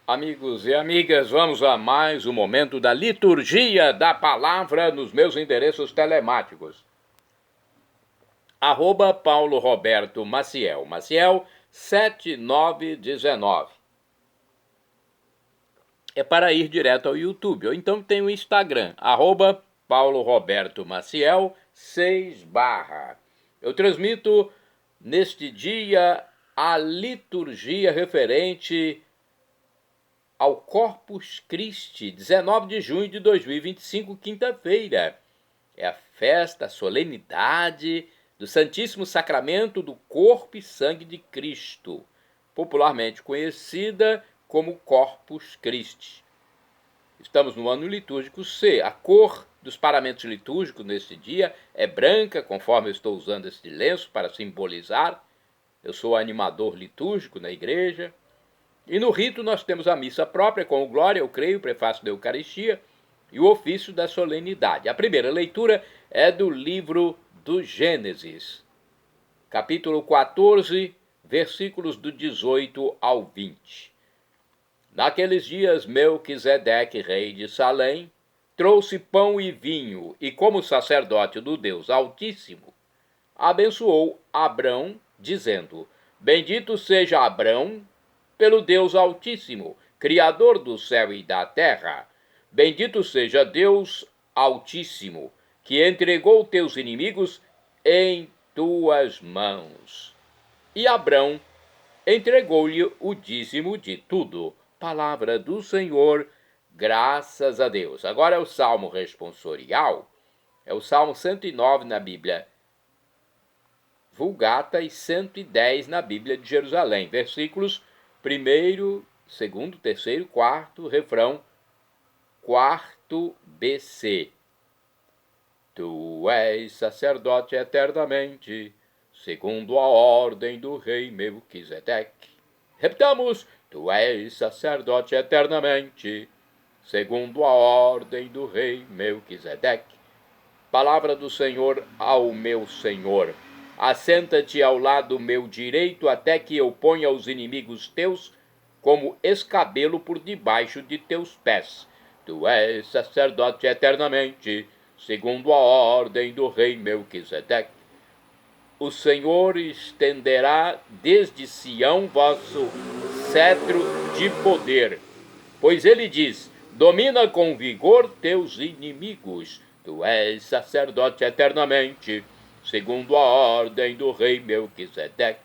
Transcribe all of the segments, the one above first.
Amigos e amigas, vamos a mais um momento da liturgia da palavra nos meus endereços telemáticos. @Paulo Roberto Maciel, Maciel 7919. É para ir direto ao YouTube, ou então tem o Instagram, @Paulo Roberto Maciel 6 barra. Eu transmito neste dia a liturgia referente ao Corpus Christi, 19 de junho de 2025, quinta-feira. É a festa, a solenidade do Santíssimo Sacramento do Corpo e Sangue de Cristo, popularmente conhecida como Corpus Christi. Estamos no ano litúrgico C. A cor dos paramentos litúrgicos neste dia é branca, conforme eu estou usando este lenço para simbolizar. Eu sou animador litúrgico na igreja. E no rito nós temos a missa própria, com o glória, eu creio, o prefácio da Eucaristia e o ofício da solenidade. A primeira leitura é do livro do Gênesis, capítulo 14, versículos do 18 ao 20. Naqueles dias, Melquisedeque, rei de Salém, trouxe pão e vinho, e como sacerdote do Deus Altíssimo, abençoou Abrão, dizendo: Bendito seja Abrão pelo Deus Altíssimo, Criador do céu e da terra. Bendito seja Deus Altíssimo, que entregou teus inimigos em tuas mãos. E Abrão entregou-lhe o dízimo de tudo. Palavra do Senhor, graças a Deus. Agora é o Salmo responsorial, é o Salmo 109 na Bíblia Vulgata e 110 na Bíblia de Jerusalém, versículos 1º, 2º, 3º, 4º, refrão 4º BC. Tu és sacerdote eternamente, segundo a ordem do rei Melquisedeque. Repitamos: Tu és sacerdote eternamente, segundo a ordem do rei Melquisedeque. Palavra do Senhor ao meu Senhor: Assenta-te ao lado meu direito, até que eu ponha os inimigos teus como escabelo por debaixo de teus pés. Tu és sacerdote eternamente, segundo a ordem do rei Melquisedeque. O Senhor estenderá desde Sião vosso cetro de poder, pois ele diz: Domina com vigor teus inimigos. Tu és sacerdote eternamente, segundo a ordem do rei Melquisedeque.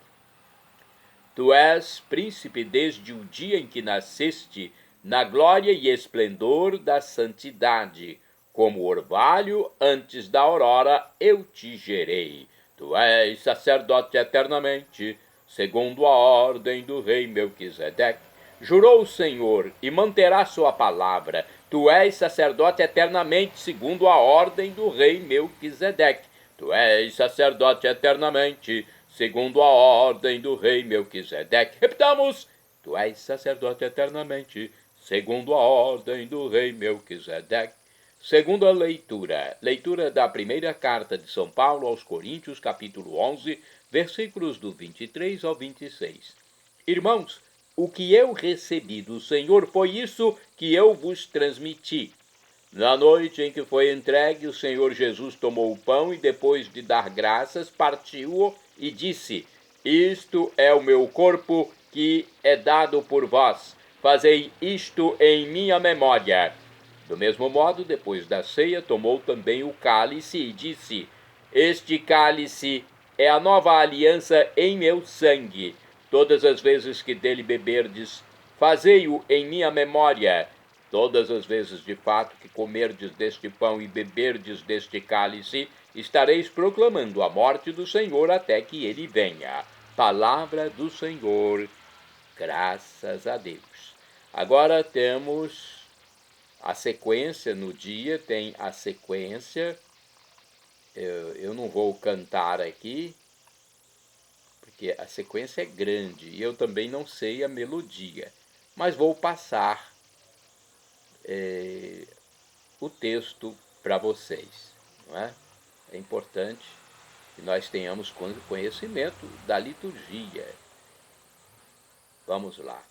Tu és príncipe desde o dia em que nasceste, na glória e esplendor da santidade. Como orvalho antes da aurora eu te gerei. Tu és sacerdote eternamente, segundo a ordem do rei Melquisedeque. Jurou o Senhor e manterá sua palavra. Tu és sacerdote eternamente, segundo a ordem do rei Melquisedeque. Tu és sacerdote eternamente, segundo a ordem do rei Melquisedeque. Repitamos: Tu és sacerdote eternamente, segundo a ordem do rei Melquisedeque. Segunda leitura. Leitura da primeira carta de São Paulo aos Coríntios, capítulo 11, versículos do 23 ao 26. Irmãos, o que eu recebi do Senhor foi isso que eu vos transmiti. Na noite em que foi entregue, o Senhor Jesus tomou o pão e, depois de dar graças, partiu-o e disse: Isto é o meu corpo que é dado por vós. Fazei isto em minha memória. Do mesmo modo, depois da ceia, tomou também o cálice e disse: Este cálice é a nova aliança em meu sangue. Todas as vezes que dele beberdes, fazei-o em minha memória. Todas as vezes, de fato, que comerdes deste pão e beberdes deste cálice, estareis proclamando a morte do Senhor até que ele venha. Palavra do Senhor, graças a Deus. Agora temos a sequência, no dia tem a sequência. Eu não vou cantar aqui, porque a sequência é grande e eu também não sei a melodia, mas vou passar o texto para vocês, não é? É importante que nós tenhamos conhecimento da liturgia. Vamos lá.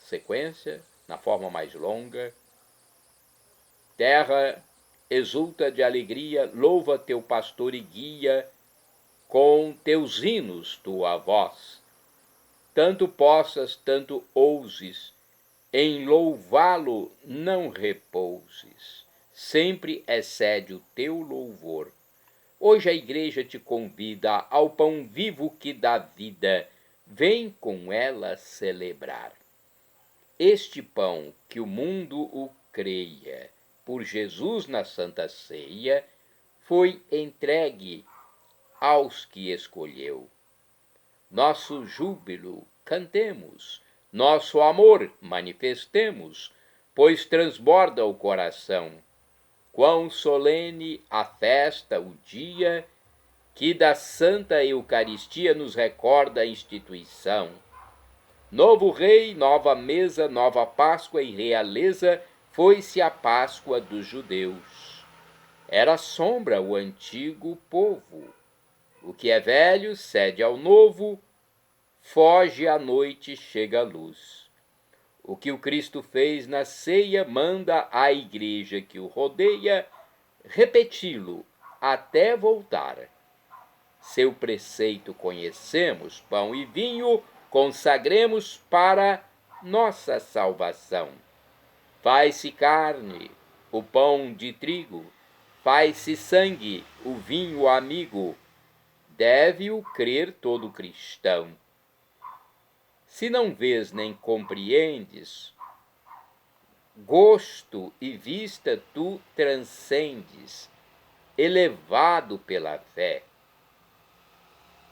Sequência na forma mais longa. Terra, exulta de alegria, louva teu pastor e guia, com teus hinos tua voz. Tanto possas, tanto ouses, em louvá-lo não repouses, sempre excede o teu louvor. Hoje a igreja te convida ao pão vivo que dá vida, vem com ela celebrar. Este pão que o mundo o creia, por Jesus na Santa Ceia, foi entregue aos que escolheu. Nosso júbilo cantemos, nosso amor manifestemos, pois transborda o coração. Quão solene a festa, o dia, que da Santa Eucaristia nos recorda a instituição. Novo rei, nova mesa, nova Páscoa e realeza, foi-se a Páscoa dos judeus. Era sombra o antigo povo. O que é velho cede ao novo, foge a noite, chega a luz. O que o Cristo fez na ceia manda à igreja que o rodeia repeti-lo até voltar. Seu preceito conhecemos, pão e vinho consagremos para nossa salvação. Faz-se carne o pão de trigo, faz-se sangue o vinho amigo, deve-o crer todo cristão. Se não vês nem compreendes, gosto e vista tu transcendes, elevado pela fé.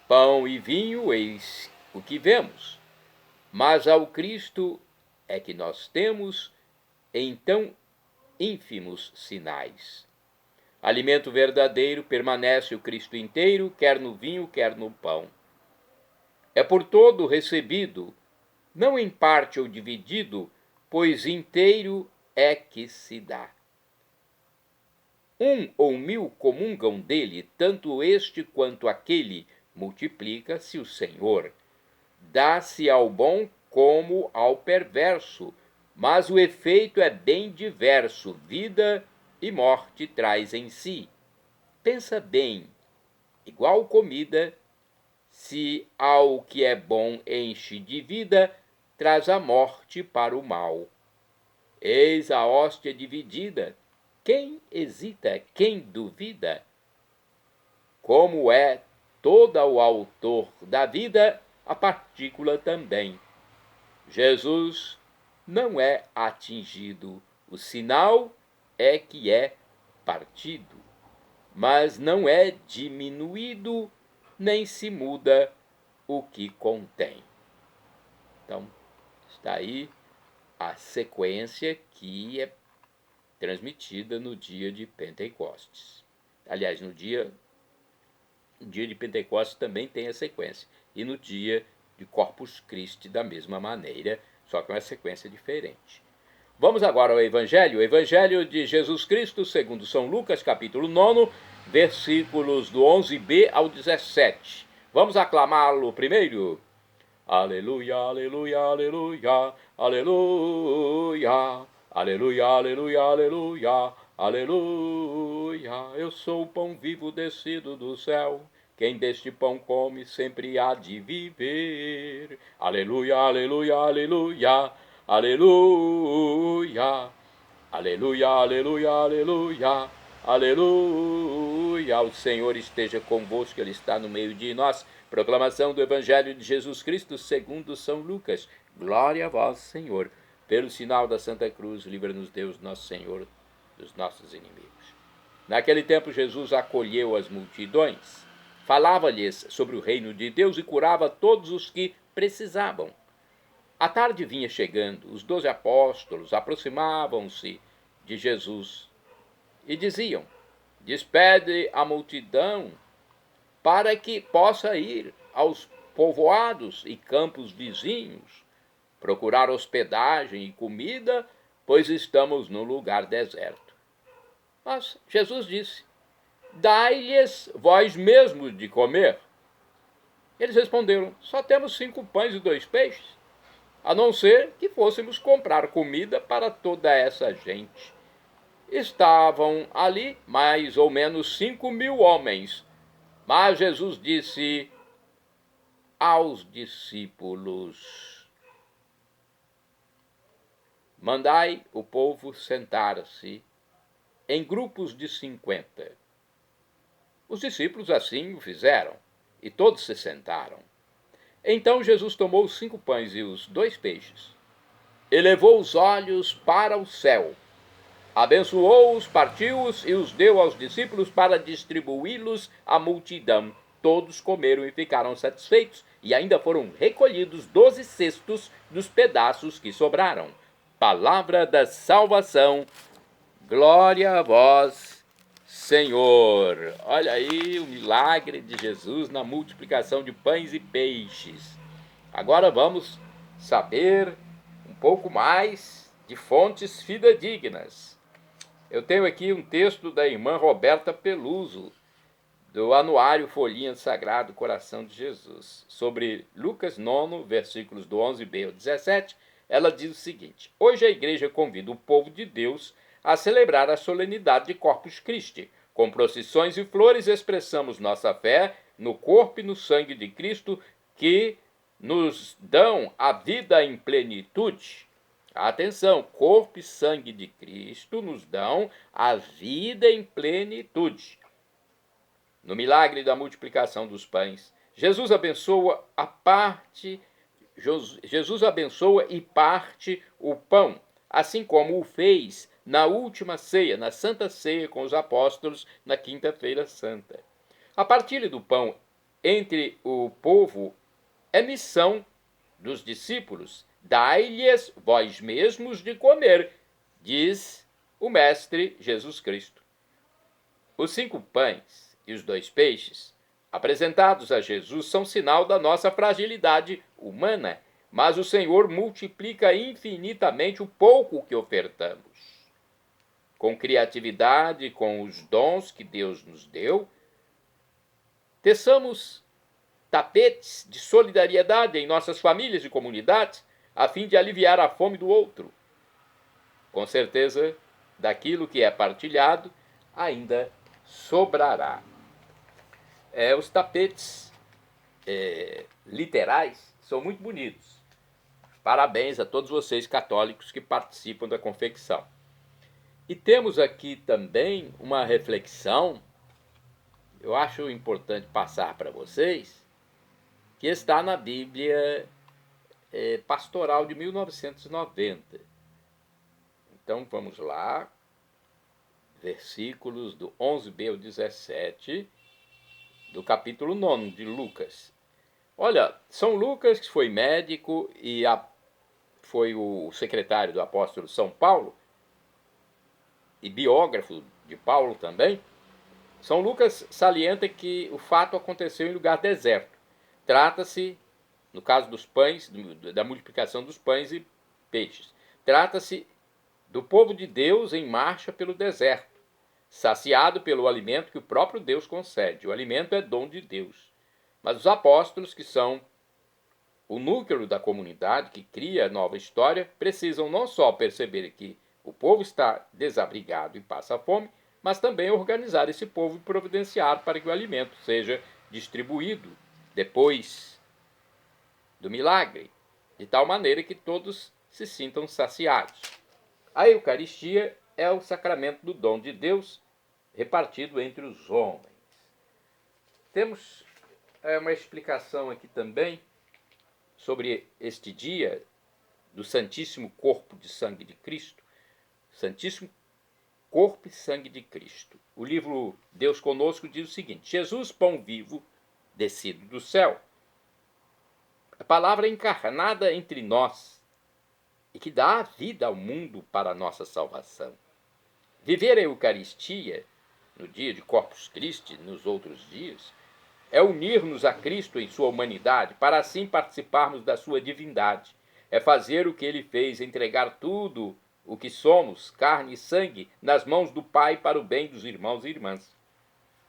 Pão e vinho, eis o que vemos, mas ao Cristo é que nós temos em tão ínfimos sinais. Alimento verdadeiro permanece o Cristo inteiro, quer no vinho, quer no pão. É por todo recebido, não em parte ou dividido, pois inteiro é que se dá. 1 ou 1000 comungam dele, tanto este quanto aquele, multiplica-se o Senhor. Dá-se ao bom como ao perverso, mas o efeito é bem diverso, vida e morte traz em si. Pensa bem, igual comida, se ao que é bom enche de vida, traz a morte para o mal. Eis a hóstia dividida, quem hesita, quem duvida? Como é todo o autor da vida, a partícula também. Jesus não é atingido, o sinal é que é partido, mas não é diminuído, nem se muda o que contém. Então, está aí a sequência que é transmitida no dia de Pentecostes. Aliás, no dia de Pentecostes também tem a sequência. E no dia de Corpus Christi da mesma maneira, só que uma sequência diferente. Vamos agora ao Evangelho. O Evangelho de Jesus Cristo, segundo São Lucas, capítulo 9, versículos do 11b ao 17. Vamos aclamá-lo primeiro? Aleluia, aleluia, aleluia, aleluia, aleluia, aleluia, aleluia, aleluia. Eu sou o pão vivo descido do céu. Quem deste pão come sempre há de viver. Aleluia, aleluia, aleluia, aleluia, aleluia, aleluia, aleluia, aleluia. O Senhor esteja convosco, Ele está no meio de nós. Proclamação do Evangelho de Jesus Cristo segundo São Lucas. Glória a vós, Senhor. Pelo sinal da Santa Cruz, livra-nos Deus, nosso Senhor, dos nossos inimigos. Naquele tempo, Jesus acolheu as multidões, falava-lhes sobre o reino de Deus e curava todos os que precisavam. A tarde vinha chegando, os 12 apóstolos aproximavam-se de Jesus e diziam: despede a multidão para que possa ir aos povoados e campos vizinhos, procurar hospedagem e comida, pois estamos num lugar deserto. Mas Jesus disse: dai-lhes vós mesmos de comer. Eles responderam: só temos 5 pães e 2 peixes. a não ser que fôssemos comprar comida para toda essa gente. Estavam ali mais ou menos 5.000 homens, mas Jesus disse aos discípulos: mandai o povo sentar-se em grupos de 50. Os discípulos assim o fizeram, e todos se sentaram. Então Jesus tomou os 5 pães e os 2 peixes, elevou os olhos para o céu, abençoou-os, partiu-os e os deu aos discípulos para distribuí-los à multidão. Todos comeram e ficaram satisfeitos, e ainda foram recolhidos 12 cestos dos pedaços que sobraram. Palavra da salvação. Glória a vós, Senhor. Olha aí o milagre de Jesus na multiplicação de pães e peixes. Agora vamos saber um pouco mais de fontes fidedignas. Eu tenho aqui um texto da irmã Roberta Peluso, do Anuário Folhinha Sagrado Coração de Jesus, sobre Lucas 9, versículos do 11b ao 17. Ela diz o seguinte: hoje a igreja convida o povo de Deus a celebrar a solenidade de Corpus Christi. Com procissões e flores expressamos nossa fé no corpo e no sangue de Cristo, que nos dão a vida em plenitude. Atenção, corpo e sangue de Cristo nos dão a vida em plenitude. No milagre da multiplicação dos pães, Jesus abençoa e parte o pão, assim como o fez na última ceia, na Santa Ceia com os apóstolos na Quinta-feira Santa. A partilha do pão entre o povo é missão dos discípulos. Dai-lhes vós mesmos de comer, diz o Mestre Jesus Cristo. Os 5 pães e os 2 peixes apresentados a Jesus são sinal da nossa fragilidade humana, mas o Senhor multiplica infinitamente o pouco que ofertamos. Com criatividade, com os dons que Deus nos deu, teçamos tapetes de solidariedade em nossas famílias e comunidades, a fim de aliviar a fome do outro. Com certeza, daquilo que é partilhado, ainda sobrará. Os tapetes literais são muito bonitos. Parabéns a todos vocês católicos que participam da confecção. E temos aqui também uma reflexão, eu acho importante passar para vocês, que está na Bíblia Pastoral de 1990. Então vamos lá, versículos do 11b ao 17, do capítulo 9 de Lucas. Olha, São Lucas, que foi médico e foi o secretário do apóstolo São Paulo, e biógrafo de Paulo também, São Lucas salienta que o fato aconteceu em lugar deserto. Trata-se, no caso dos pães, da multiplicação dos pães e peixes, trata-se do povo de Deus em marcha pelo deserto, saciado pelo alimento que o próprio Deus concede. O alimento é dom de Deus. Mas os apóstolos, que são o núcleo da comunidade que cria a nova história, precisam não só perceber que o povo está desabrigado e passa fome, mas também organizar esse povo e providenciar para que o alimento seja distribuído depois do milagre, de tal maneira que todos se sintam saciados. A Eucaristia é o sacramento do dom de Deus repartido entre os homens. Temos uma explicação aqui também sobre este dia do Santíssimo Corpo de Sangue de Cristo. Santíssimo Corpo e Sangue de Cristo. O livro Deus Conosco diz o seguinte: Jesus, pão vivo, descido do céu, a palavra encarnada entre nós e que dá a vida ao mundo para a nossa salvação. Viver a Eucaristia no dia de Corpus Christi, nos outros dias, é unir-nos a Cristo em sua humanidade, para assim participarmos da sua divindade. É fazer o que ele fez, entregar tudo o que somos, carne e sangue, nas mãos do Pai para o bem dos irmãos e irmãs.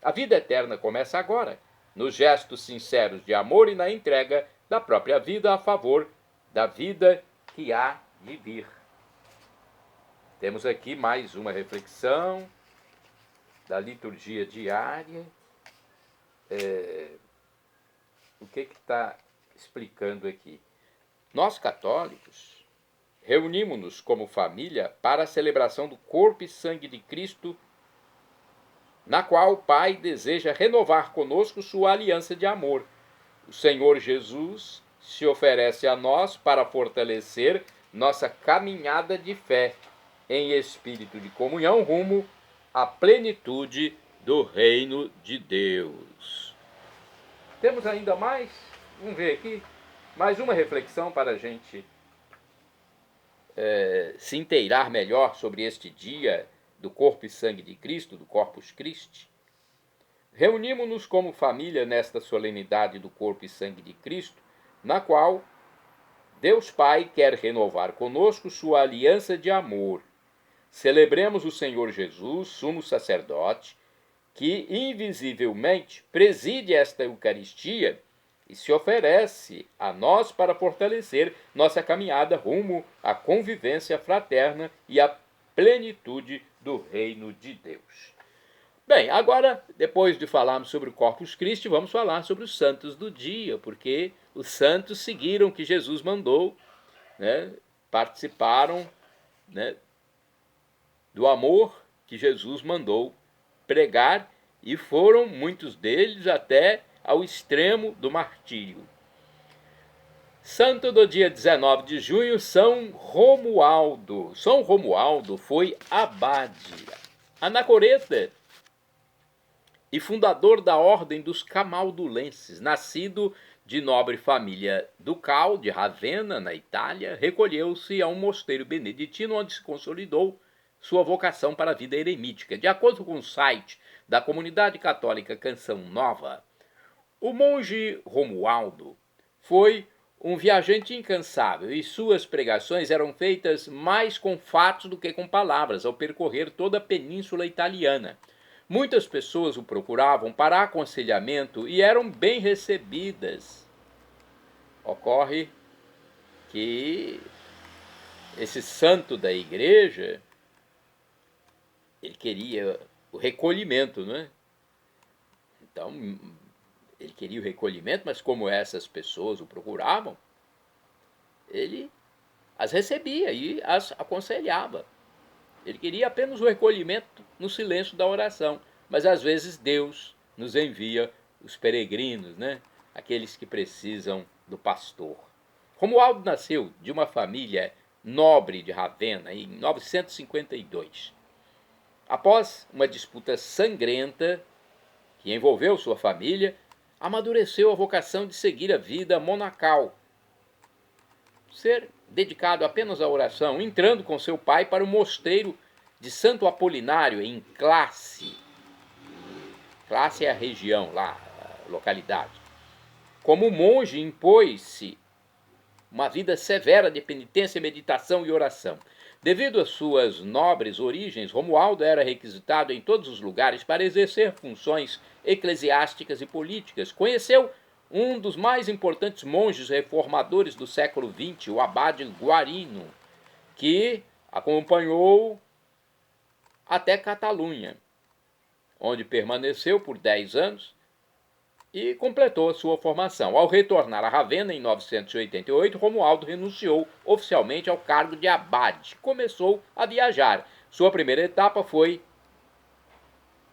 A vida eterna começa agora, nos gestos sinceros de amor e na entrega da própria vida a favor da vida que há de vir. Temos aqui mais uma reflexão da liturgia diária. O que está explicando aqui? Nós, católicos, reunimos-nos como família para a celebração do corpo e sangue de Cristo, na qual o Pai deseja renovar conosco sua aliança de amor. O Senhor Jesus se oferece a nós para fortalecer nossa caminhada de fé em espírito de comunhão rumo à plenitude do reino de Deus. Temos ainda mais? Vamos ver aqui. Mais uma reflexão para a gente se inteirar melhor sobre este dia do corpo e sangue de Cristo, do Corpus Christi. Reunimos-nos como família nesta solenidade do corpo e sangue de Cristo, na qual Deus Pai quer renovar conosco sua aliança de amor. Celebremos o Senhor Jesus, sumo sacerdote, que invisivelmente preside esta Eucaristia e se oferece a nós para fortalecer nossa caminhada rumo à convivência fraterna e à plenitude do reino de Deus. Bem, agora, depois de falarmos sobre o Corpus Christi, vamos falar sobre os santos do dia, porque os santos seguiram o que Jesus mandou, né? Participaram, né, do amor que Jesus mandou pregar, e foram muitos deles até ao extremo do martírio. Santo do dia 19 de junho, São Romualdo. São Romualdo foi abade, anacoreta e fundador da Ordem dos Camaldulenses. Nascido de nobre família ducal de Ravenna, na Itália, recolheu-se a um mosteiro beneditino onde se consolidou sua vocação para a vida eremítica. De acordo com o site da comunidade católica Canção Nova, o monge Romualdo foi um viajante incansável e suas pregações eram feitas mais com fatos do que com palavras ao percorrer toda a península italiana. Muitas pessoas o procuravam para aconselhamento e eram bem recebidas. Ocorre que esse santo da igreja, ele queria o recolhimento, não é? Então, ele queria o recolhimento, mas como essas pessoas o procuravam, ele as recebia e as aconselhava. Ele queria apenas o recolhimento no silêncio da oração, mas às vezes Deus nos envia os peregrinos, né? Aqueles que precisam do pastor. Romualdo nasceu de uma família nobre de Ravenna em 952. Após uma disputa sangrenta que envolveu sua família, amadureceu a vocação de seguir a vida monacal, ser dedicado apenas à oração, entrando com seu pai para o mosteiro de Santo Apolinário, em Classe. Classe é a região lá, a localidade. Como monge, impôs-se uma vida severa de penitência, meditação e oração. Devido às suas nobres origens, Romualdo era requisitado em todos os lugares para exercer funções eclesiásticas e políticas. Conheceu um dos mais importantes monges reformadores do século XX, o abade Guarino, que acompanhou até Catalunha, onde permaneceu por 10 anos e completou a sua formação. Ao retornar a Ravenna em 988, Romualdo renunciou oficialmente ao cargo de abade. Começou a viajar. Sua primeira etapa foi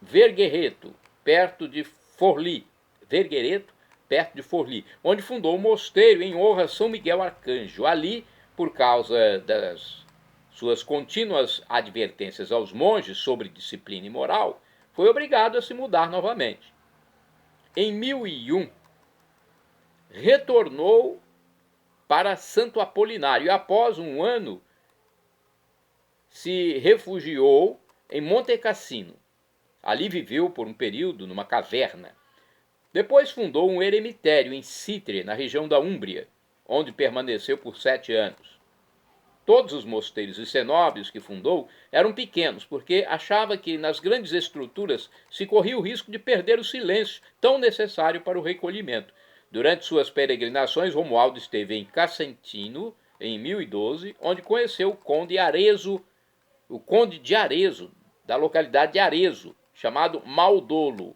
Verghereto, perto de Forlì. Verghereto, perto de Forlì, onde fundou um mosteiro em honra a São Miguel Arcanjo. Ali, por causa das suas contínuas advertências aos monges sobre disciplina e moral, foi obrigado a se mudar novamente. Em 1001, retornou para Santo Apolinário e, após um ano, se refugiou em Monte Cassino. Ali viveu por um período numa caverna. Depois fundou um eremitério em Citre, na região da Úmbria, onde permaneceu por 7 anos. Todos os mosteiros e cenóbios que fundou eram pequenos, porque achava que nas grandes estruturas se corria o risco de perder o silêncio, tão necessário para o recolhimento. Durante suas peregrinações, Romualdo esteve em Casentino, em 1012, onde conheceu o conde de Arezzo, da localidade de Arezzo, chamado Maldolo.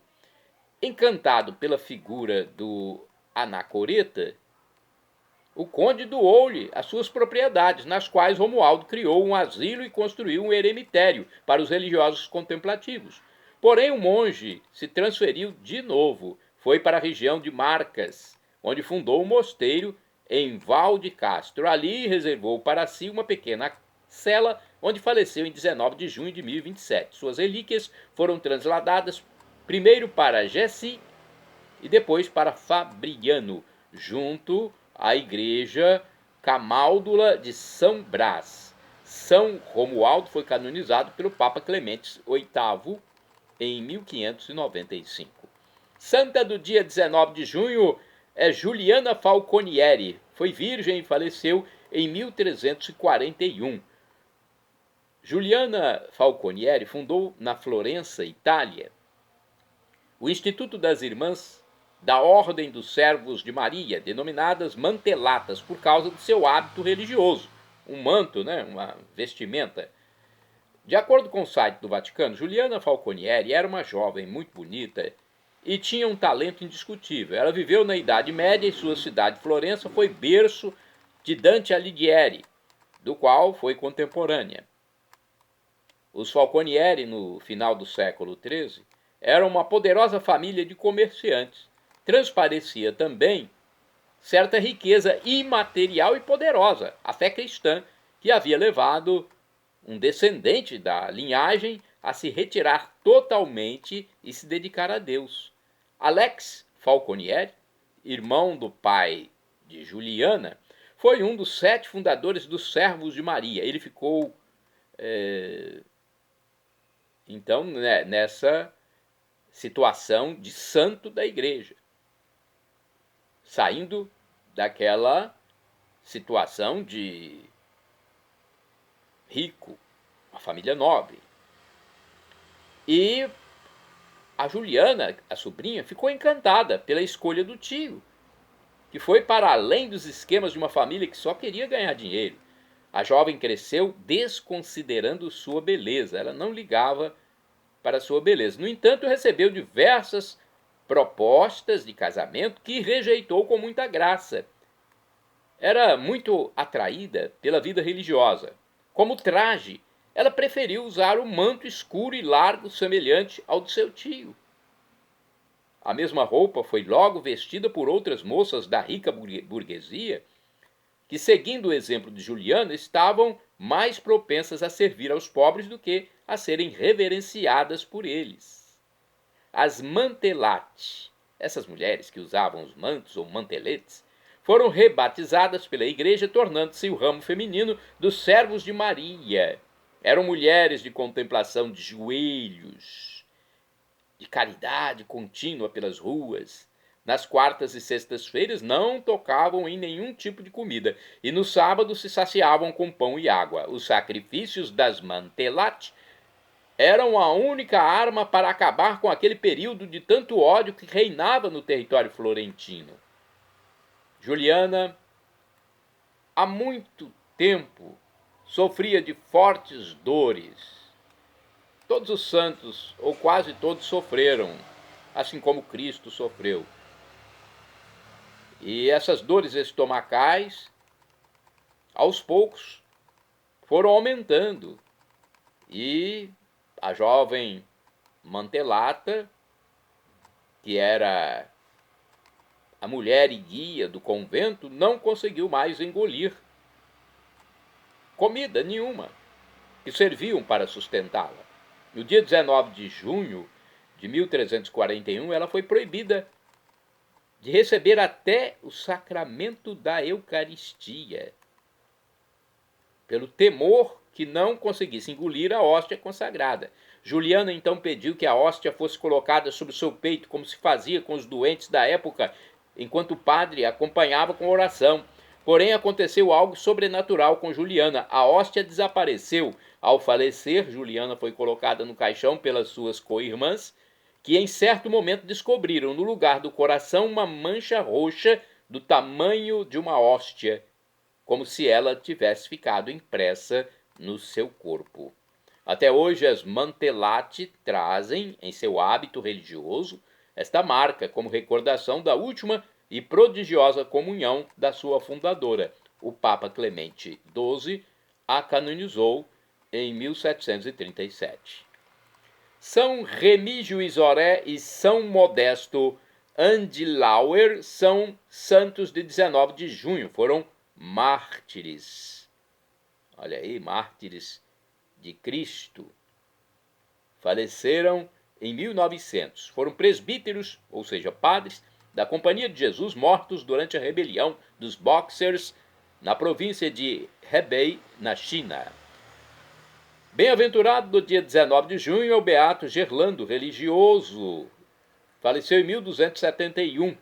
Encantado pela figura do Anacoreta, o conde doou-lhe as suas propriedades, nas quais Romualdo criou um asilo e construiu um eremitério para os religiosos contemplativos. Porém, o monge se transferiu de novo, foi para a região de Marcas, onde fundou um mosteiro em Val de Castro. Ali reservou para si uma pequena cela, onde faleceu em 19 de junho de 1027. Suas relíquias foram transladadas primeiro para Gessi e depois para Fabriano, junto à igreja Camáldula de São Brás. São Romualdo foi canonizado pelo Papa Clemente VIII em 1595. Santa do dia 19 de junho é Juliana Falconieri. Foi virgem e faleceu em 1341. Juliana Falconieri fundou na Florença, Itália, o Instituto das Irmãs da Ordem dos Servos de Maria, denominadas mantelatas, por causa do seu hábito religioso, um manto, uma vestimenta. De acordo com o site do Vaticano, Juliana Falconieri era uma jovem muito bonita e tinha um talento indiscutível. Ela viveu na Idade Média e sua cidade, Florença, foi berço de Dante Alighieri, do qual foi contemporânea. Os Falconieri, no final do século XIII, eram uma poderosa família de comerciantes. Transparecia também certa riqueza imaterial e poderosa, a fé cristã, que havia levado um descendente da linhagem a se retirar totalmente e se dedicar a Deus. Alex Falconieri, irmão do pai de Juliana, foi um dos 7 fundadores dos Servos de Maria. Ele ficou, então, nessa situação de santo da igreja, saindo daquela situação de rico, uma família nobre. E a Juliana, a sobrinha, ficou encantada pela escolha do tio, que foi para além dos esquemas de uma família que só queria ganhar dinheiro. A jovem cresceu desconsiderando sua beleza, ela não ligava para sua beleza. No entanto, recebeu diversas propostas de casamento que rejeitou com muita graça. Era muito atraída pela vida religiosa. Como traje, ela preferiu usar o manto escuro e largo semelhante ao de seu tio. A mesma roupa foi logo vestida por outras moças da rica burguesia, que, seguindo o exemplo de Juliana, estavam mais propensas a servir aos pobres do que a serem reverenciadas por eles. As mantelate, essas mulheres que usavam os mantos ou manteletes, foram rebatizadas pela igreja, tornando-se o ramo feminino dos Servos de Maria. Eram mulheres de contemplação de joelhos, de caridade contínua pelas ruas. Nas quartas e sextas-feiras não tocavam em nenhum tipo de comida, e no sábado se saciavam com pão e água. Os sacrifícios das mantelate eram a única arma para acabar com aquele período de tanto ódio que reinava no território florentino. Juliana, há muito tempo, sofria de fortes dores. Todos os santos, ou quase todos, sofreram, assim como Cristo sofreu. E essas dores estomacais, aos poucos, foram aumentando. E a jovem mantelata, que era a mulher e guia do convento, não conseguiu mais engolir comida nenhuma que serviam para sustentá-la. No dia 19 de junho de 1341, ela foi proibida de receber até o sacramento da Eucaristia, pelo temor que não conseguisse engolir a hóstia consagrada. Juliana então pediu que a hóstia fosse colocada sobre seu peito, como se fazia com os doentes da época, enquanto o padre acompanhava com oração. Porém, aconteceu algo sobrenatural com Juliana. A hóstia desapareceu. Ao falecer, Juliana foi colocada no caixão pelas suas co-irmãs, que em certo momento descobriram no lugar do coração uma mancha roxa do tamanho de uma hóstia, como se ela tivesse ficado impressa no seu corpo. Até hoje, as Mantelati trazem, em seu hábito religioso, esta marca como recordação da última e prodigiosa comunhão da sua fundadora. O Papa Clemente XII a canonizou em 1737. São Remígio Isoré e São Modesto Andilauer são santos de 19 de junho, foram mártires. Olha aí, mártires de Cristo. Faleceram em 1900. Foram presbíteros, ou seja, padres, da Companhia de Jesus, mortos durante a rebelião dos Boxers na província de Hebei, na China. Bem-aventurado do dia 19 de junho é o beato Gerlando, religioso. Faleceu em 1271.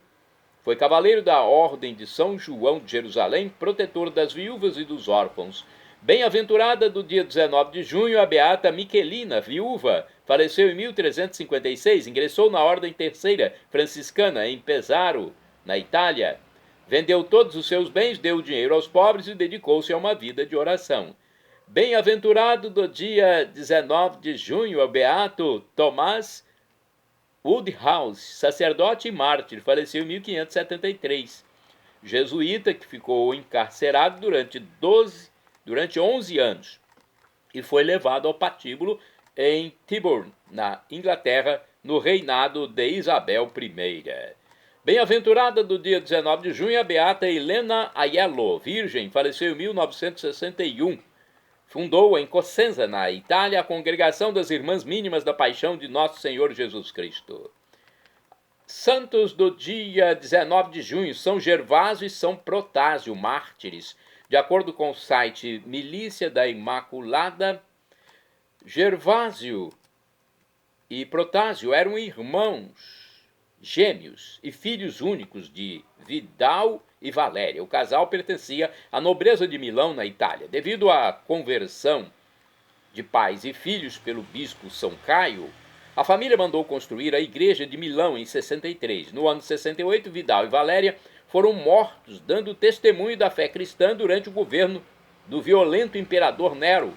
Foi cavaleiro da Ordem de São João de Jerusalém, protetor das viúvas e dos órfãos. Bem-aventurada do dia 19 de junho, a beata Miquelina, viúva, faleceu em 1356, ingressou na Ordem Terceira franciscana em Pesaro, na Itália. Vendeu todos os seus bens, deu dinheiro aos pobres e dedicou-se a uma vida de oração. Bem-aventurado do dia 19 de junho, a beato Tomás Woodhouse, sacerdote e mártir, faleceu em 1573. Jesuíta que ficou encarcerado durante 11 anos e foi levado ao patíbulo em Tyburn, na Inglaterra, no reinado de Isabel I. Bem-aventurada do dia 19 de junho, a beata Helena Aiello, virgem, faleceu em 1961. Fundou em Cosenza, na Itália, a Congregação das Irmãs Mínimas da Paixão de Nosso Senhor Jesus Cristo. Santos do dia 19 de junho, São Gervásio e São Protásio, mártires. De acordo com o site Milícia da Imaculada, Gervásio e Protásio eram irmãos gêmeos e filhos únicos de Vidal e Valéria. O casal pertencia à nobreza de Milão, na Itália. Devido à conversão de pais e filhos pelo bispo São Caio, a família mandou construir a igreja de Milão em 63. No ano 68, Vidal e Valéria foram mortos, dando testemunho da fé cristã durante o governo do violento imperador Nero.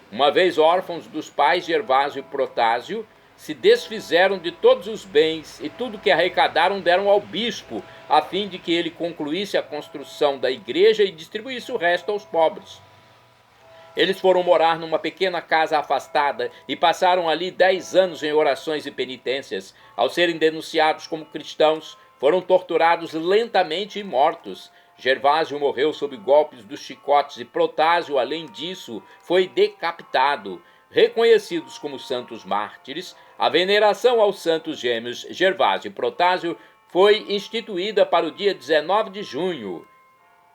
Uma vez órfãos dos pais Gervásio e Protásio, se desfizeram de todos os bens e tudo que arrecadaram deram ao bispo, a fim de que ele concluísse a construção da igreja e distribuísse o resto aos pobres. Eles foram morar numa pequena casa afastada e passaram ali 10 anos em orações e penitências. Ao serem denunciados como cristãos, foram torturados lentamente e mortos. Gervásio morreu sob golpes dos chicotes e Protásio, além disso, foi decapitado. Reconhecidos como santos mártires, a veneração aos santos gêmeos Gervásio e Protásio foi instituída para o dia 19 de junho.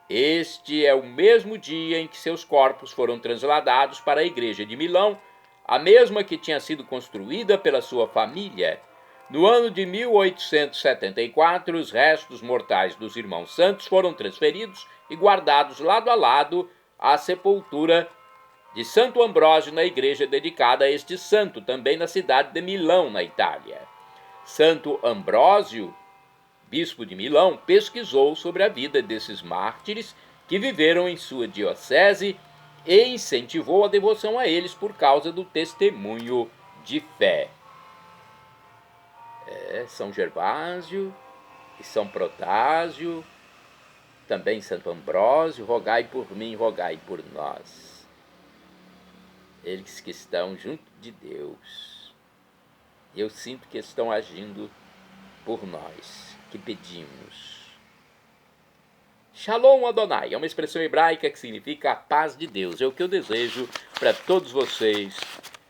Este é o mesmo dia em que seus corpos foram transladados para a igreja de Milão, a mesma que tinha sido construída pela sua família. No ano de 1874, os restos mortais dos irmãos santos foram transferidos e guardados lado a lado à sepultura de Santo Ambrósio na igreja dedicada a este santo, também na cidade de Milão, na Itália. Santo Ambrósio, bispo de Milão, pesquisou sobre a vida desses mártires que viveram em sua diocese e incentivou a devoção a eles por causa do testemunho de fé. São Gervásio e São Protásio, também Santo Ambrósio, rogai por mim, rogai por nós. Eles que estão junto de Deus. Eu sinto que estão agindo por nós, que pedimos. Shalom Adonai é uma expressão hebraica que significa a paz de Deus. É o que eu desejo para todos vocês,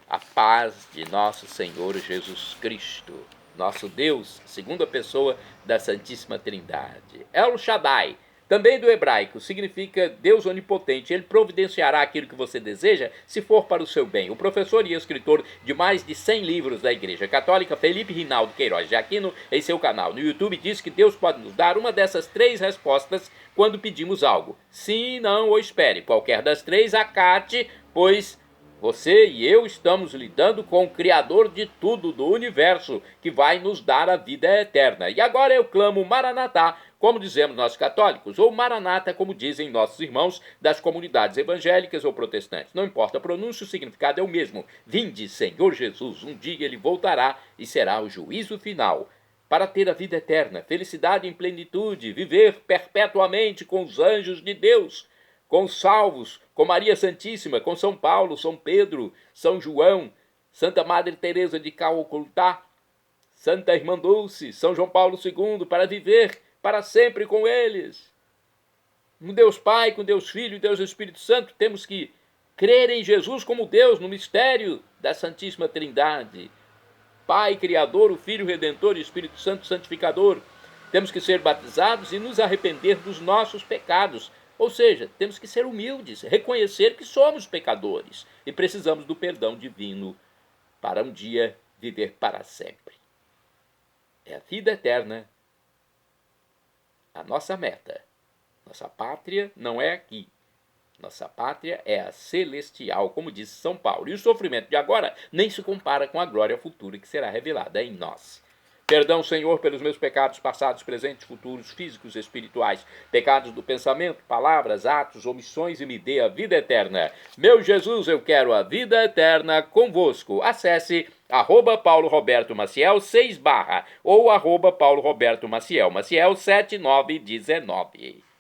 a paz de nosso Senhor Jesus Cristo, nosso Deus, segunda pessoa da Santíssima Trindade. El Shaddai, também do hebraico, significa Deus onipotente. Ele providenciará aquilo que você deseja, se for para o seu bem. O professor e escritor de mais de 100 livros da Igreja Católica, Felipe Rinaldo Queiroz de Aquino, em seu canal no YouTube, diz que Deus pode nos dar uma dessas 3 respostas quando pedimos algo. Sim, não ou espere. Qualquer das 3, acate, pois Você e eu estamos lidando com o Criador de tudo, do universo, que vai nos dar a vida eterna. E agora eu clamo Maranatá, como dizemos nós católicos, ou Maranata, como dizem nossos irmãos das comunidades evangélicas ou protestantes. Não importa a pronúncia, o significado é o mesmo. Vinde, Senhor Jesus, um dia ele voltará e será o juízo final. Para ter a vida eterna, felicidade em plenitude, viver perpetuamente com os anjos de Deus, com os salvos, com Maria Santíssima, com São Paulo, São Pedro, São João, Santa Madre Teresa de Calcutá, Santa Irmã Dulce, São João Paulo II, para viver para sempre com eles. Com Deus Pai, com Deus Filho e Deus Espírito Santo, temos que crer em Jesus como Deus, no mistério da Santíssima Trindade. Pai Criador, o Filho Redentor e o Espírito Santo Santificador. Temos que ser batizados e nos arrepender dos nossos pecados. Ou seja, temos que ser humildes, reconhecer que somos pecadores e precisamos do perdão divino para um dia viver para sempre. É a vida eterna a nossa meta. Nossa pátria não é aqui. Nossa pátria é a celestial, como disse São Paulo. E o sofrimento de agora nem se compara com a glória futura que será revelada em nós. Perdão, Senhor, pelos meus pecados passados, presentes, futuros, físicos e espirituais, pecados do pensamento, palavras, atos, omissões, e me dê a vida eterna. Meu Jesus, eu quero a vida eterna convosco. Acesse @Paulo Roberto Maciel 6/ ou @Paulo Roberto Maciel 7919.